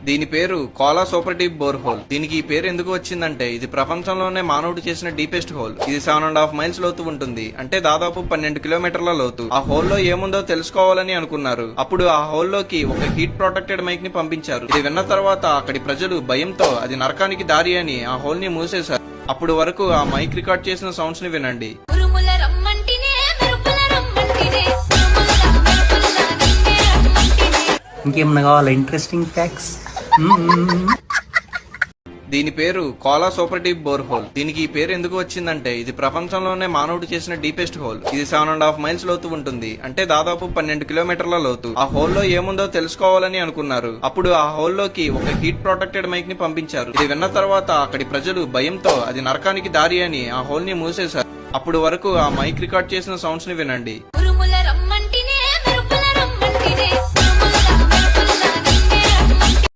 దీని పేరు Kola super deep bore hole. దీనికి ఈ పేరు ఎందుకు వచ్చిందంటే ఇది ప్రపంచంలోనే మానవుడు చేసిన డీపెస్ట్ హోల్. ఇది 7.5 మైల్స్ లోతు ఉంటుంది, అంటే దాదాపు 12 కిలోమీటర్ల లోతు. ఆ హోల్ లో ఏముందో తెలుసుకోవాలని అనుకున్నారు. అప్పుడు ఆ హోల్ లోకి ఒక హీట్ ప్రొటెక్టెడ్ మైక్ ని పంపించారు. ఇది విన్న తర్వాత అక్కడి ప్రజలు భయంతో అది నరకానికి దారి అని ఆ హోల్ ని మూసేశారు. అప్పుడు వరకు ఆ మైక్ రికార్డ్ చేసిన సౌండ్స్ ని వినండి. ఇంకేమన్నా కావాలా ఇంట్రెస్టింగ్ ఫ్యాక్ట్స్? దీని పేరు Kola super deep bore hole. దీనికి ఈ పేరు ఎందుకు వచ్చిందంటే ఇది ప్రపంచంలోనే మానవుడు చేసిన డీపెస్ట్ హోల్. ఇది 7.5 మైల్స్ లోతు ఉంటుంది, అంటే దాదాపు 12 కిలోమీటర్ల లోతు. ఆ హోల్ లో ఏముందో తెలుసుకోవాలని అనుకున్నారు. అప్పుడు ఆ హోల్ లోకి ఒక హీట్ ప్రొటెక్టెడ్ మైక్ ని పంపించారు. ఇది విన్న తర్వాత అక్కడి ప్రజలు భయంతో అది నరకానికి దారి అని ఆ హోల్ ని మూసేశారు. అప్పుడు వరకు ఆ మైక్ రికార్డ్ చేసిన సౌండ్స్ ని వినండి.